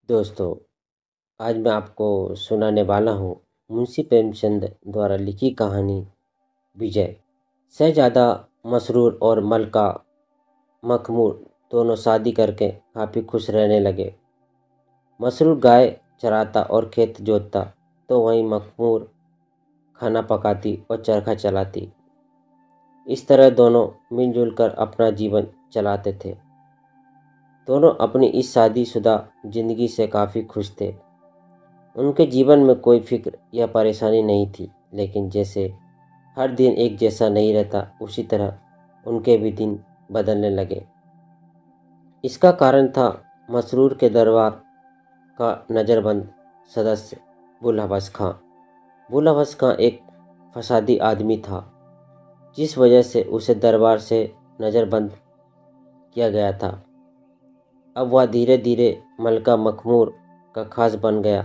दोस्तों, आज मैं आपको सुनाने वाला हूँ मुंशी प्रेमचंद द्वारा लिखी कहानी विजय। शहजादा मसरूर और मलका मखमूर दोनों शादी करके काफ़ी खुश रहने लगे। मसरूर गाय चराता और खेत जोतता तो वहीं मखमूर खाना पकाती और चरखा चलाती। इस तरह दोनों मिलजुल कर अपना जीवन चलाते थे। दोनों अपनी इस शादीशुदा जिंदगी से काफ़ी खुश थे। उनके जीवन में कोई फिक्र या परेशानी नहीं थी, लेकिन जैसे हर दिन एक जैसा नहीं रहता, उसी तरह उनके भी दिन बदलने लगे। इसका कारण था मसरूर के दरबार का नज़रबंद सदस्य बुलहवस खां। बुलहवस खां एक फसादी आदमी था, जिस वजह से उसे दरबार से नज़रबंद किया गया था। अब वह धीरे धीरे मलका मखमूर का खास बन गया।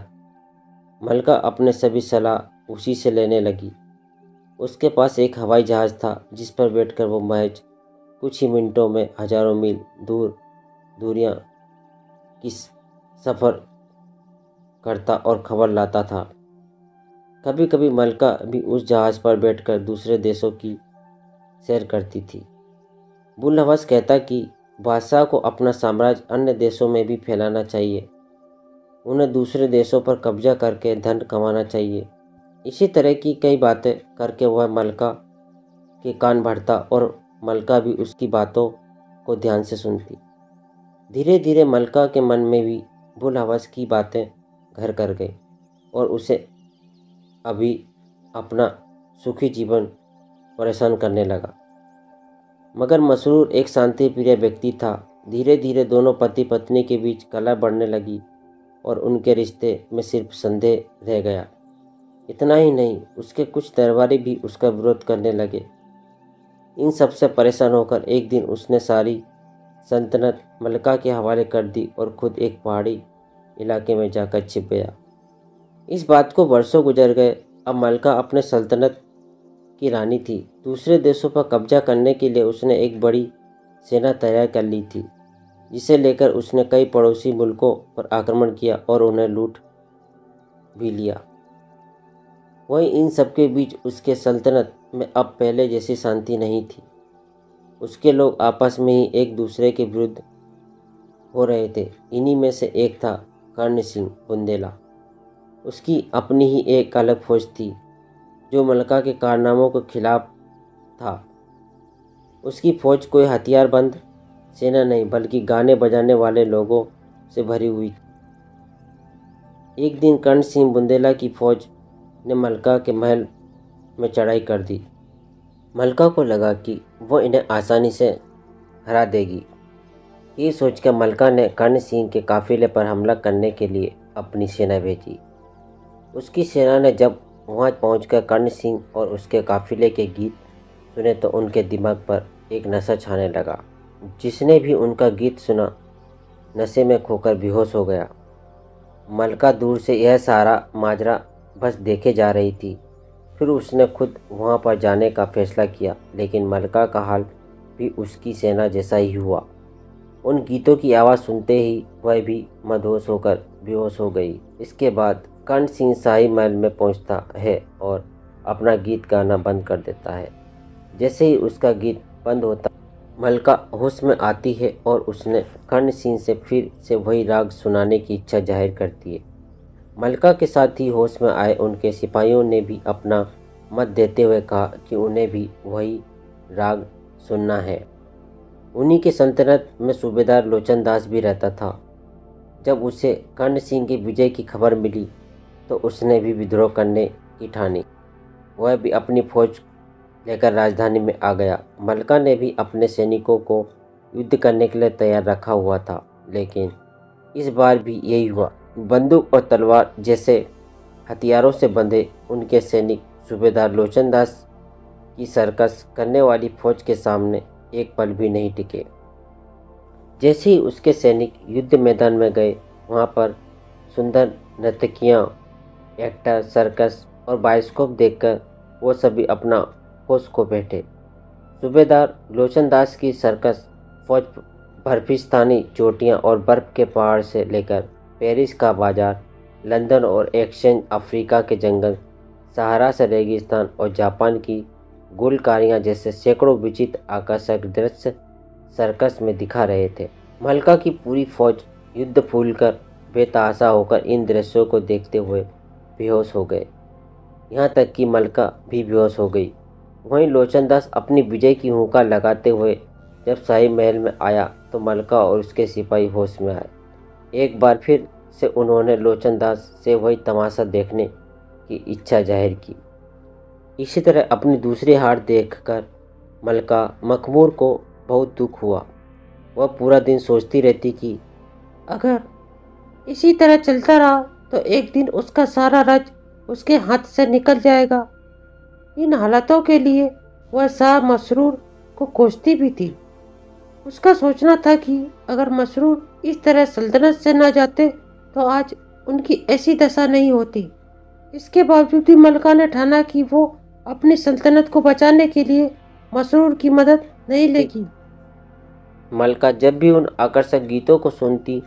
मलका अपने सभी सलाह उसी से लेने लगी। उसके पास एक हवाई जहाज़ था, जिस पर बैठकर वो महज कुछ ही मिनटों में हजारों मील दूरियां की सफ़र करता और खबर लाता था। कभी कभी मलका भी उस जहाज़ पर बैठकर दूसरे देशों की सैर करती थी। बुलहवस कहता कि बादशाह को अपना साम्राज्य अन्य देशों में भी फैलाना चाहिए। उन्हें दूसरे देशों पर कब्जा करके धन कमाना चाहिए। इसी तरह की कई बातें करके वह मलका के कान भरता और मलका भी उसकी बातों को ध्यान से सुनती। धीरे धीरे मलका के मन में भी बुलहवस की बातें घर कर गई और उसे अभी अपना सुखी जीवन परेशान करने लगा। मगर मसरूर एक शांति प्रिय व्यक्ति था। धीरे धीरे दोनों पति पत्नी के बीच कलह बढ़ने लगी और उनके रिश्ते में सिर्फ संदेह रह गया। इतना ही नहीं, उसके कुछ दरबारी भी उसका विरोध करने लगे। इन सब से परेशान होकर एक दिन उसने सारी सल्तनत मलका के हवाले कर दी और खुद एक पहाड़ी इलाके में जाकर छिप गया। इस बात को वर्षों गुजर गए। अब मलका अपने सल्तनत की रानी थी। दूसरे देशों पर कब्जा करने के लिए उसने एक बड़ी सेना तैयार कर ली थी, जिसे लेकर उसने कई पड़ोसी मुल्कों पर आक्रमण किया और उन्हें लूट भी लिया। वहीं इन सबके बीच उसके सल्तनत में अब पहले जैसी शांति नहीं थी। उसके लोग आपस में ही एक दूसरे के विरुद्ध हो रहे थे। इन्हीं में से एक था कर्ण सिंह बुंदेला। उसकी अपनी ही एक अलग फौज थी, जो मलका के कारनामों के खिलाफ था। उसकी फौज कोई हथियारबंद सेना नहीं, बल्कि गाने बजाने वाले लोगों से भरी हुई थी। एक दिन कर्ण सिंह बुंदेला की फौज ने मलका के महल में चढ़ाई कर दी। मलका को लगा कि वो इन्हें आसानी से हरा देगी। ये सोचकर मलका ने कर्ण सिंह के काफिले पर हमला करने के लिए अपनी सेना भेजी। उसकी सेना ने जब वहां पहुंचकर कर्ण सिंह और उसके काफिले के गीत सुने तो उनके दिमाग पर एक नशा छाने लगा। जिसने भी उनका गीत सुना, नशे में खोकर बेहोश हो गया। मलका दूर से यह सारा माजरा बस देखे जा रही थी। फिर उसने खुद वहां पर जाने का फैसला किया, लेकिन मलका का हाल भी उसकी सेना जैसा ही हुआ। उन गीतों की आवाज़ सुनते ही वह भी मदहोश होकर बेहोश हो गई। इसके बाद कर्ण सिंह शाही महल में पहुंचता है और अपना गीत गाना बंद कर देता है। जैसे ही उसका गीत बंद होता, मलका होश में आती है और उसने कर्ण सिंह से फिर से वही राग सुनाने की इच्छा जाहिर करती है। मलका के साथ ही होश में आए उनके सिपाहियों ने भी अपना मत देते हुए कहा कि उन्हें भी वही राग सुनना है। उन्हीं के सल्तनत में सूबेदार लोचन दास भी रहता था। जब उसे कर्ण सिंह की विजय की खबर मिली तो उसने भी विद्रोह करने की ठानी। वह भी अपनी फौज लेकर राजधानी में आ गया। मलका ने भी अपने सैनिकों को युद्ध करने के लिए तैयार रखा हुआ था, लेकिन इस बार भी यही हुआ। बंदूक और तलवार जैसे हथियारों से बंधे उनके सैनिक सूबेदार लोचन दास की सर्कस करने वाली फौज के सामने एक पल भी नहीं टिके। जैसे ही उसके सैनिक युद्ध मैदान में गए, वहाँ पर सुंदर नर्तकियाँ, एक्टर, सर्कस और बायोस्कोप देखकर वो सभी अपना होश खो बैठे। सूबेदार लोचन दास की सर्कस फौज बर्फिस्तानी चोटियाँ और बर्फ के पहाड़ से लेकर पेरिस का बाजार, लंदन और एक्सचेंज, अफ्रीका के जंगल, सहारा से रेगिस्तान और जापान की गुलकारियाँ जैसे सैकड़ों विचित्र आकर्षक दृश्य सर्कस में दिखा रहे थे। मलका की पूरी फौज युद्ध भूलकर बेतहाशा होकर इन दृश्यों को देखते हुए बेहोश हो गए। यहाँ तक कि मलका भी बेहोश हो गई। वहीं लोचनदास अपनी विजय की हुंकार लगाते हुए जब शाही महल में आया तो मलका और उसके सिपाही होश में आए। एक बार फिर से उन्होंने लोचनदास से वही तमाशा देखने की इच्छा जाहिर की। इसी तरह अपनी दूसरी हार देखकर मलका मखमूर को बहुत दुख हुआ। वह पूरा दिन सोचती रहती कि अगर इसी तरह चलता रहा तो एक दिन उसका सारा राज उसके हाथ से निकल जाएगा। इन हालातों के लिए वह शाह मसरूर को कोसती भी थी। उसका सोचना था कि अगर मसरूर इस तरह सल्तनत से न जाते तो आज उनकी ऐसी दशा नहीं होती। इसके बावजूद भी मलका ने ठाना कि वो अपनी सल्तनत को बचाने के लिए मसरूर की मदद नहीं लेगी। मलका जब भी उन आकर्षक गीतों को सुनती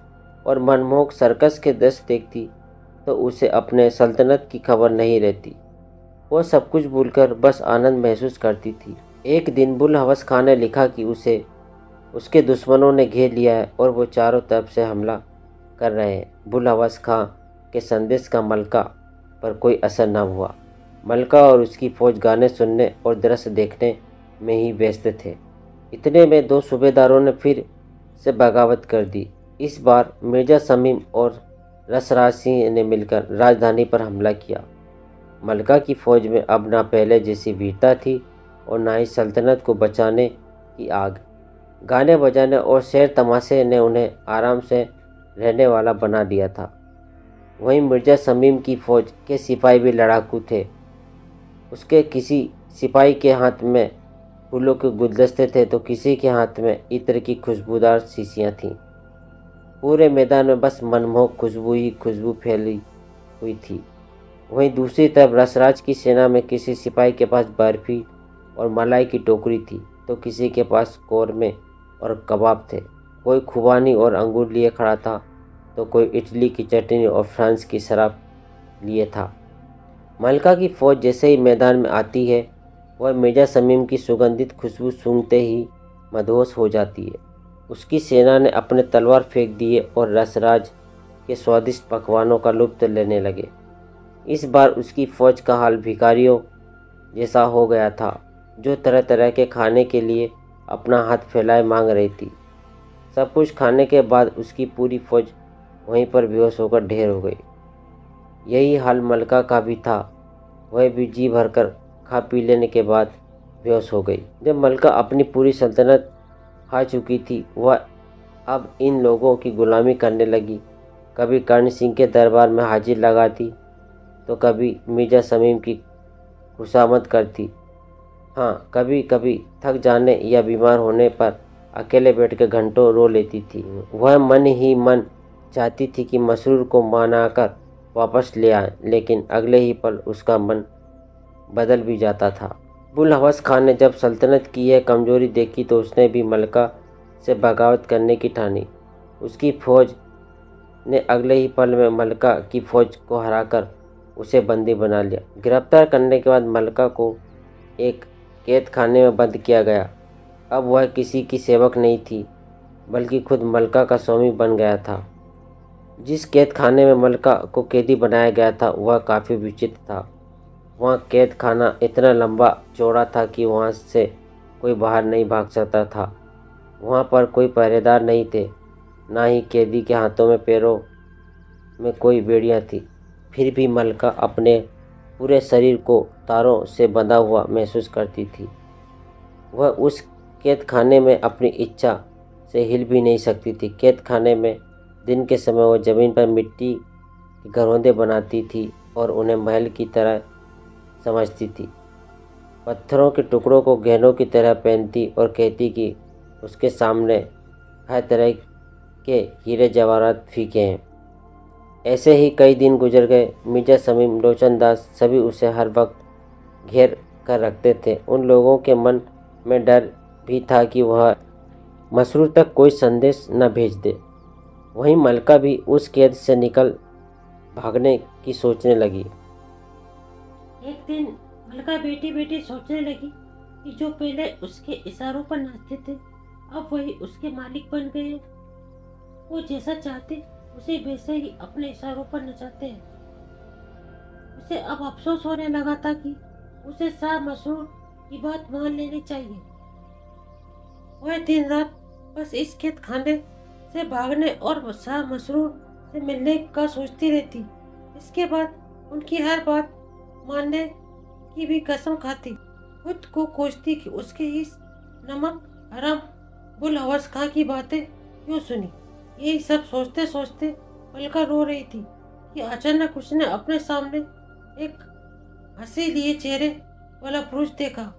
और मनमोहक सर्कस के दृश्य देखती तो उसे अपने सल्तनत की खबर नहीं रहती। वह सब कुछ भूलकर बस आनंद महसूस करती थी। एक दिन बुल हवस खां ने लिखा कि उसे उसके दुश्मनों ने घेर लिया है और वो चारों तरफ से हमला कर रहे हैं। बुल हवस खां के संदेश का मलका पर कोई असर न हुआ। मलका और उसकी फौज गाने सुनने और दृश्य देखने में ही व्यस्त थे। इतने में दो सूबेदारों ने फिर से बगावत कर दी। इस बार मिर्जा शमीम और रसराज सिंह ने मिलकर राजधानी पर हमला किया। मलका की फौज में अब ना पहले जैसी वीरता थी और ना ही सल्तनत को बचाने की आग। गाने बजाने और शेर तमाशे ने उन्हें आराम से रहने वाला बना दिया था। वहीं मिर्जा शमीम की फौज के सिपाही भी लड़ाकू थे। उसके किसी सिपाही के हाथ में फूलों के गुलदस्ते थे तो किसी के हाथ में इत्र की खुशबूदार शीशियाँ थीं। पूरे मैदान में बस मनमोहक खुशबू ही खुशबू फैली हुई थी। वहीं दूसरी तरफ रसराज की सेना में किसी सिपाही के पास बर्फी और मलाई की टोकरी थी तो किसी के पास कौरमे और कबाब थे। कोई खुबानी और अंगूर लिए खड़ा था तो कोई इटली की चटनी और फ्रांस की शराब लिए था। मलका की फौज जैसे ही मैदान में आती है वह मिर्जा शमीम की सुगंधित खुशबू सूंघते ही मदहोश हो जाती है। उसकी सेना ने अपने तलवार फेंक दिए और रसराज के स्वादिष्ट पकवानों का लुत्फ लेने लगे। इस बार उसकी फौज का हाल भिखारियों जैसा हो गया था जो तरह तरह के खाने के लिए अपना हाथ फैलाए मांग रही थी। सब कुछ खाने के बाद उसकी पूरी फौज वहीं पर बेहोश होकर ढेर हो गई। यही हाल मलका का भी था। वह भी जी भरकर खा पी लेने के बाद बेहोश हो गई। जब मलका अपनी पूरी सल्तनत खा चुकी थी वह अब इन लोगों की गुलामी करने लगी। कभी कर्ण सिंह के दरबार में हाजिर लगाती तो कभी मिर्जा शमीम की खुशामद करती। हाँ, कभी कभी थक जाने या बीमार होने पर अकेले बैठकर घंटों रो लेती थी। वह मन ही मन चाहती थी कि मसरूर को मनाकर वापस ले आए, लेकिन अगले ही पल उसका मन बदल भी जाता था। बुल हवस खान ने जब सल्तनत की यह कमजोरी देखी तो उसने भी मलका से बगावत करने की ठानी। उसकी फौज ने अगले ही पल में मलका की फौज को हराकर उसे बंदी बना लिया। गिरफ्तार करने के बाद मलका को एक कैद खाने में बंद किया गया। अब वह किसी की सेवक नहीं थी बल्कि खुद मलका का स्वामी बन गया था। जिस कैद खाने में मलका को कैदी बनाया गया था वह काफ़ी विचित्र था। वहाँ कैद खाना इतना लंबा चौड़ा था कि वहाँ से कोई बाहर नहीं भाग सकता था। वहाँ पर कोई पहरेदार नहीं थे, ना ही कैदी के हाथों में पैरों में कोई बेड़ियाँ थी। फिर भी मलका अपने पूरे शरीर को तारों से बंधा हुआ महसूस करती थी। वह उस कैद खाने में अपनी इच्छा से हिल भी नहीं सकती थी। कैद खाने में दिन के समय वह ज़मीन पर मिट्टी के घरौंदे बनाती थी और उन्हें महल की तरह समझती थी। पत्थरों के टुकड़ों को गहनों की तरह पहनती और कहती कि उसके सामने हर तरह के हीरे जवाहरात फीके हैं। ऐसे ही कई दिन गुजर गए। मिर्जा शमीम, लोचनदास सभी उसे हर वक्त घेर कर रखते थे। उन लोगों के मन में डर भी था कि वह मसरूर तक कोई संदेश न भेज दे। वहीं मलका भी उस कैद से निकल भागने की सोचने लगी। एक दिन मलका बैठी बैठी सोचने लगी कि जो पहले उसके इशारों पर नाचते थे अब वही उसके मालिक बन गए। वो जैसा चाहते उसे वैसे ही अपने इशारों पर नचाते हैं। उसे अब अफसोस होने लगा था कि उसे शाह मसरूर की बात मान लेनी चाहिए। वह दिन रात बस इस कैद खाने से भागने और शाह मसरूर से मिलने का सोचती रहती। इसके बाद उनकी हर बात मानने की भी कसम खाती। खुद को कोसती कि उसके इस नमक हराम बुल हवस खां की बातें क्यों सुनी। यही सब सोचते सोचते मलका रो रही थी कि अचानक उसने अपने सामने एक हंसी लिए चेहरे वाला पुरुष देखा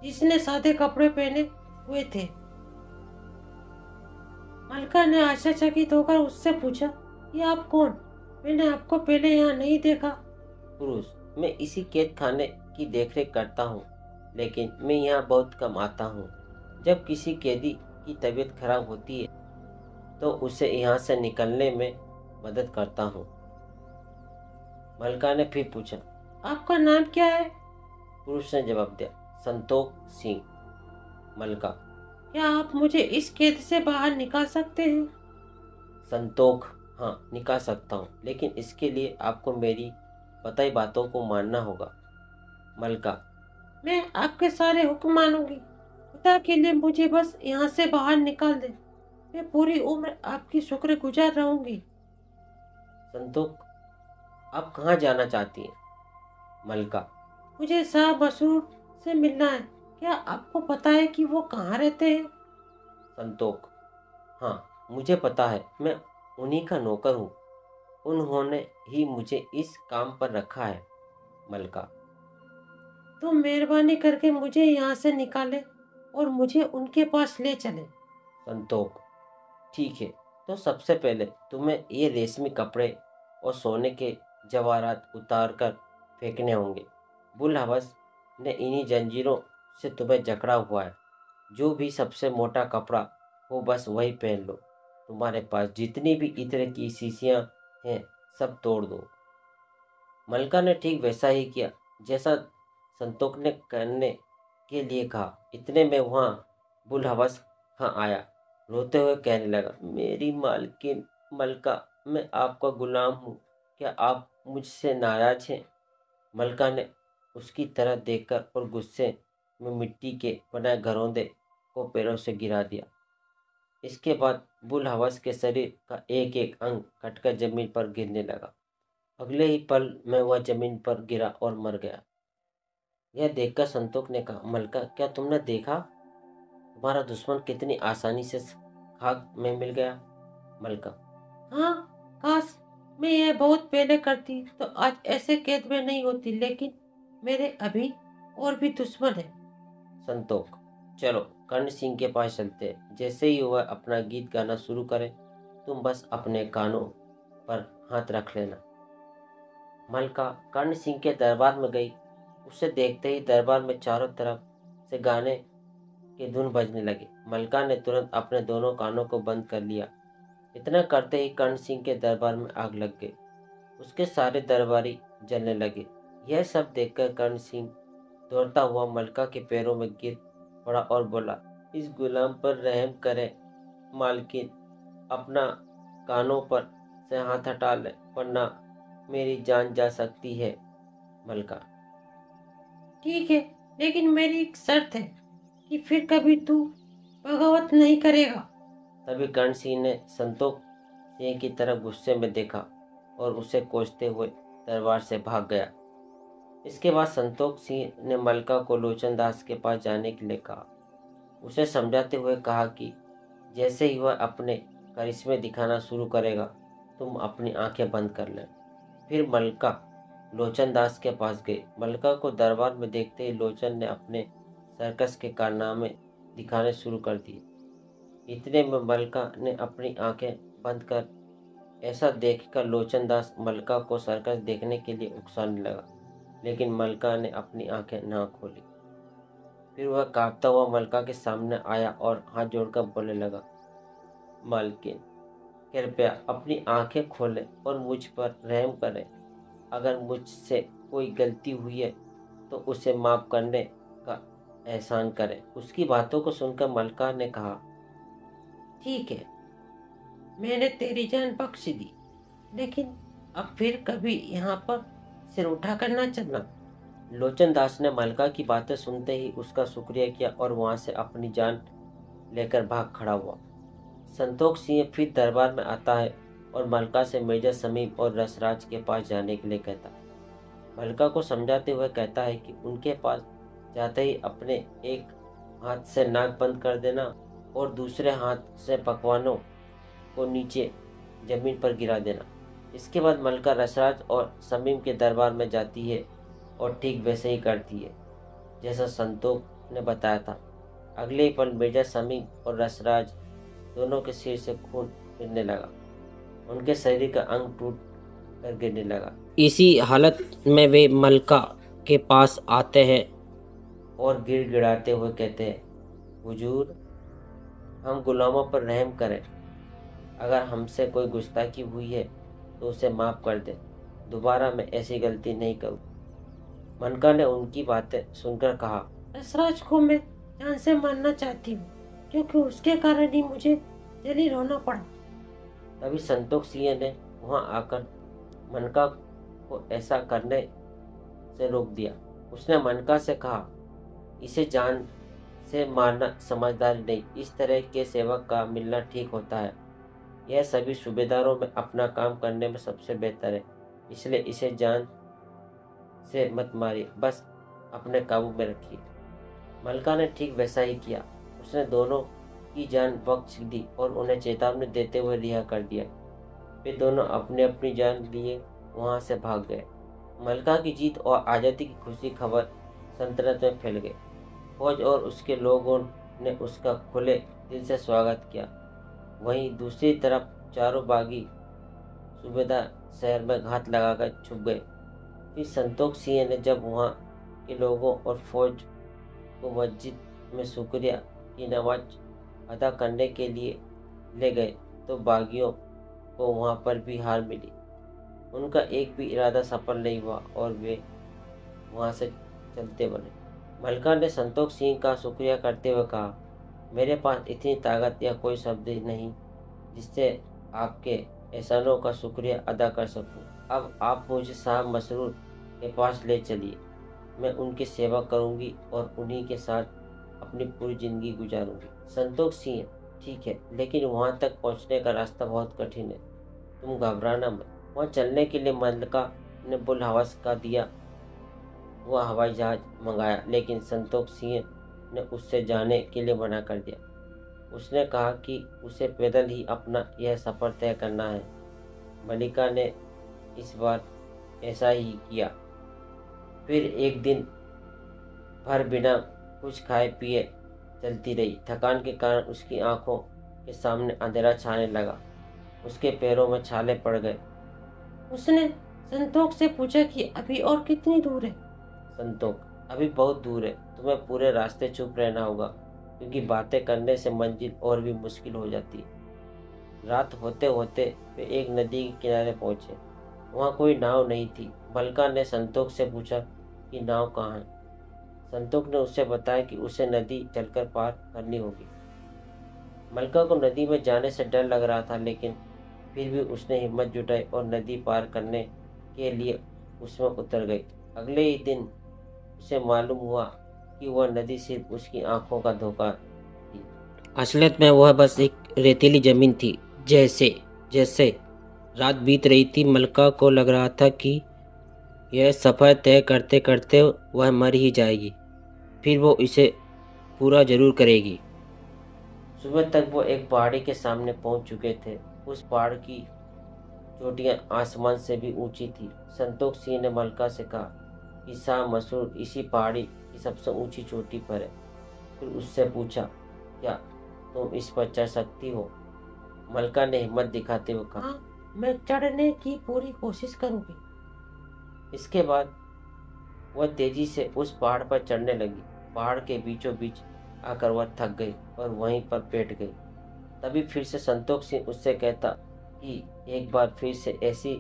जिसने सादे कपड़े पहने हुए थे। मलका ने आश्चर्यचकित होकर उससे पूछा, ये आप कौन? मैंने आपको पहले यहाँ नहीं देखा। पुरुष, मैं इसी कैद खाने की देखरेख करता हूँ, लेकिन मैं यहाँ बहुत कम आता हूँ। जब किसी कैदी की तबीयत खराब होती है तो उसे यहाँ से निकलने में मदद करता हूँ। मलका ने फिर पूछा। आपका नाम क्या है? पुरुष ने जवाब दिया, संतोष सिंह। मलका, क्या आप मुझे इस कैद से बाहर निकाल सकते हैं? संतोष, हाँ निकाल सकता हूँ, लेकिन इसके लिए आपको मेरी बताई बातों को मानना होगा। मलका, मैं आपके सारे हुक्म मानूंगी। खुदा के लिए मुझे बस यहाँ से बाहर निकाल दे। मैं पूरी उम्र आपकी शुक्रगुजार रहूंगी। संतोष, आप कहाँ जाना चाहती हैं? मलका, मुझे शाह मसरूर से मिलना है। क्या आपको पता है कि वो कहाँ रहते हैं? संतोष, हाँ मुझे पता है, मैं उन्हीं का नौकर हूँ। उन्होंने ही मुझे इस काम पर रखा है। मलका, तो मेहरबानी करके मुझे यहाँ से निकाले और मुझे उनके पास ले चले। संतोष, ठीक है, तो सबसे पहले तुम्हें ये रेशमी कपड़े और सोने के जवाहरात उतार कर फेंकने होंगे। बुल हवस ने इन्हीं जंजीरों से तुम्हें जकड़ा हुआ है। जो भी सबसे मोटा कपड़ा हो बस वही पहन लो। तुम्हारे पास जितनी भी इत्र की शीशियाँ हैं सब तोड़ दो। मलका ने ठीक वैसा ही किया जैसा संतोष ने करने के लिए कहा। इतने में वहाँ बुल हवस खां आया। रोते हुए कहने लगा, मेरी मालकिन मलका, मैं आपका गुलाम हूँ। क्या आप मुझसे नाराज हैं? मलका ने उसकी तरफ देखकर और गुस्से में मिट्टी के बनाए घरौंदे को पैरों से गिरा दिया। इसके बाद बुल हवस के शरीर का एक एक अंग कटकर जमीन पर गिरने लगा। अगले ही पल में वह जमीन पर गिरा और मर गया। यह देखकर संतोष ने कहा, मलका, क्या तुमने देखा तुम्हारा दुश्मन कितनी आसानी से खाक में मिल गया? मलका, हाँ, काश मैं यह बहुत पहले करती तो आज ऐसे कैद में नहीं होती। लेकिन मेरे अभी और भी दुश्मन है। संतोष, चलो कर्ण सिंह के पास चलते हैं। जैसे ही वह अपना गीत गाना शुरू करे तुम बस अपने कानों पर हाथ रख लेना। मलका कर्ण सिंह के दरबार में गई। उसे देखते ही दरबार में चारों तरफ से गाने की धुन बजने लगी। मलका ने तुरंत अपने दोनों कानों को बंद कर लिया। इतना करते ही कर्ण सिंह के दरबार में आग लग गई। उसके सारे दरबारी जलने लगे। यह सब देखकर कर्ण सिंह दौड़ता हुआ मलका के पैरों में गिर पड़ा और बोला, इस गुलाम पर रहम करें मालकिन, अपना कानों पर से हाथ हटा ले वरना मेरी जान जा सकती है। मलका, ठीक है, लेकिन मेरी एक शर्त है कि फिर कभी तू बगावत नहीं करेगा। तभी कर्ण सिंह ने संतोष सिंह की तरफ गुस्से में देखा और उसे कोसते हुए दरबार से भाग गया। इसके बाद संतोष सिंह ने मलका को लोचन दास के पास जाने के लिए कहा। उसे समझाते हुए कहा कि जैसे ही वह अपने करिश्मे दिखाना शुरू करेगा तुम अपनी आंखें बंद कर लें। फिर मलका लोचन दास के पास गई। मलका को दरबार में देखते ही लोचन ने अपने सर्कस के कारनामे दिखाने शुरू कर दिए। इतने में मलका ने अपनी आंखें बंद कर ऐसा देखकर लोचन दास मलका को सर्कस देखने के लिए उकसाने लगा, लेकिन मलका ने अपनी आंखें ना खोली। फिर वह कांपता हुआ मलका के सामने आया और हाथ जोड़कर बोलने लगा, मालकिन, कृपया अपनी आंखें खोलें और मुझ पर रहम करें। अगर मुझसे कोई गलती हुई है तो उसे माफ़ करने का एहसान करें। उसकी बातों को सुनकर मलका ने कहा, ठीक है, मैंने तेरी जान बख्श दी, लेकिन अब फिर कभी यहाँ पर सिर उठा कर ना चलना। लोचन दास ने मलका की बातें सुनते ही उसका शुक्रिया किया और वहां से अपनी जान लेकर भाग खड़ा हुआ। संतोख सिंह फिर दरबार में आता है और मलका से मिर्जा समीम और रसराज के पास जाने के लिए कहता है। मलका को समझाते हुए कहता है कि उनके पास जाते ही अपने एक हाथ से नाक बंद कर देना और दूसरे हाथ से पकवानों को नीचे जमीन पर गिरा देना। इसके बाद मलका रसराज और समीम के दरबार में जाती है और ठीक वैसे ही करती है जैसा संतोख ने बताया था। अगले ही पल मिर्जा समीम और रसराज दोनों के सिर से खून गिरने लगा। उनके शरीर का अंग टूट कर गिरने लगा। इसी हालत में वे मलका के पास आते हैं और गिड़गिड़ाते हुए कहते हैं, हुजूर, हम गुलामों पर रहम करें। अगर हमसे कोई गुस्ताखी हुई है तो उसे माफ़ कर दें। दोबारा मैं ऐसी गलती नहीं करूँ। मनका ने उनकी बातें सुनकर कहा, रसराज को मैं जान से मारना चाहती हूँ, क्योंकि उसके कारण ही मुझे जलील होना पड़ा। तभी संतोख सिंह ने वहां आकर मनका को ऐसा करने से रोक दिया। उसने मनका से कहा, इसे जान से मारना समझदारी नहीं, इस तरह के सेवक का मिलना ठीक होता है। यह सभी सूबेदारों में अपना काम करने में सबसे बेहतर है, इसलिए इसे जान से मत मारिए, बस अपने काबू में रखिए। मलका ने ठीक वैसा ही किया। उसने दोनों की जान बख्श दी और उन्हें चेतावनी देते हुए रिहा कर दिया। वे दोनों अपनी अपनी जान लिए वहां से भाग गए। मलका की जीत और आज़ादी की खुशी खबर सल्तनत में फैल गई। फौज और उसके लोगों ने उसका खुले दिल से स्वागत किया। वहीं दूसरी तरफ चारों बागी सूबेदार शहर में घात लगाकर छुप गए। फिर संतोख सिंह ने जब वहाँ के लोगों और फौज को मस्जिद में शुक्रिया की नमाज अदा करने के लिए ले गए तो बागियों को वहाँ पर भी हार मिली। उनका एक भी इरादा सफल नहीं हुआ और वे वहाँ से चलते बने। मलका ने संतोख सिंह का शुक्रिया करते हुए कहा, मेरे पास इतनी ताकत या कोई शब्द नहीं जिससे आपके एहसानों का शुक्रिया अदा कर सकूं। अब आप मुझे साहब मसरूर के पास ले चलिए। मैं उनकी सेवा करूंगी और उन्हीं के साथ अपनी पूरी जिंदगी गुजारूंगी। संतोख सिंह, ठीक है, लेकिन वहां तक पहुंचने का रास्ता बहुत कठिन है। तुम घबराना मत। वहां चलने के लिए मलका ने बुल हवस का दिया हुआ हवाई जहाज मंगाया, लेकिन संतोख सिंह ने उससे जाने के लिए मना कर दिया। उसने कहा कि उसे पैदल ही अपना यह सफ़र तय करना है। मलिका ने इस बार ऐसा ही किया। फिर एक दिन भर बिना कुछ खाए पिए चलती रही। थकान के कारण उसकी आंखों के सामने अंधेरा छाने लगा। उसके पैरों में छाले पड़ गए। उसने संतोख से पूछा कि अभी और कितनी दूर है। संतोख, अभी बहुत दूर है। तुम्हें पूरे रास्ते चुप रहना होगा, क्योंकि बातें करने से मंजिल और भी मुश्किल हो जाती है। रात होते होते वे एक नदी के किनारे पहुंचे। वहाँ कोई नाव नहीं थी। मलका ने संतोख से पूछा कि नाव कहाँ है। संतोख ने उससे बताया कि उसे नदी चलकर पार करनी होगी। मलका को नदी में जाने से डर लग रहा था, लेकिन फिर भी उसने हिम्मत जुटाई और नदी पार करने के लिए उसमें उतर गई। अगले ही दिन उसे मालूम हुआ कि वह नदी सिर्फ उसकी आंखों का धोखा थी। असलियत में वह बस एक रेतीली जमीन थी। जैसे जैसे रात बीत रही थी, मलका को लग रहा था कि यह सफ़र तय करते करते वह मर ही जाएगी, फिर वो इसे पूरा जरूर करेगी। सुबह तक वो एक पहाड़ी के सामने पहुंच चुके थे। उस पहाड़ की चोटियां आसमान से भी ऊंची थी। संतोख सिंह ने मलका से कहा कि शाह मसरूर इसी पहाड़ी की सबसे ऊंची चोटी पर है। फिर उससे पूछा, क्या तुम इस पर चढ़ सकती हो? मलका ने हिम्मत दिखाते हुए कहा, हाँ, मैं चढ़ने की पूरी कोशिश करूंगी। इसके बाद वह तेजी से उस पहाड़ पर चढ़ने लगी। पहाड़ के बीचों बीच आकर वह थक गई और वहीं पर बैठ गई। तभी फिर से संतोख सिंह उससे कहता, कि एक बार फिर से ऐसी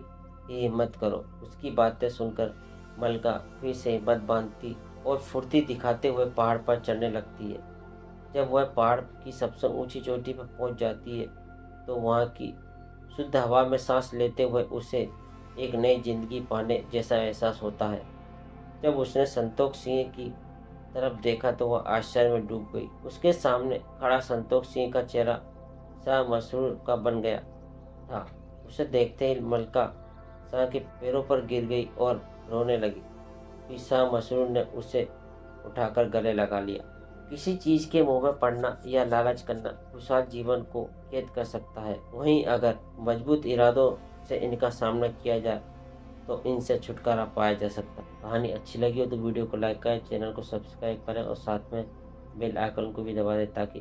ही हिम्मत करो। उसकी बातें सुनकर मलका फिर से हिम्मत बांधती और फुर्ती दिखाते हुए पहाड़ पर चढ़ने लगती है। जब वह पहाड़ की सबसे ऊंची चोटी पर पहुंच जाती है तो वहाँ की शुद्ध हवा में सांस लेते हुए उसे एक नई जिंदगी पाने जैसा एहसास होता है। जब उसने संतोष सिंह की तरफ देखा तो वह आश्चर्य में डूब गई। उसके सामने खड़ा संतोष सिंह का चेहरा शाह मसरूर का बन गया था। उसे देखते ही मलका शाह के पैरों पर गिर गई और रोने लगी। फिर शाह मसरूर ने उसे उठाकर गले लगा लिया। किसी चीज के मुंह में पड़ना या लालच करना खुशहाल जीवन को कैद कर सकता है, वहीं अगर मजबूत इरादों से इनका सामना किया जाए तो इनसे छुटकारा पाया जा सकता है। कहानी अच्छी लगी हो तो वीडियो को लाइक करें, चैनल को सब्सक्राइब करें और साथ में बेल आइकन को भी दबा दें ताकि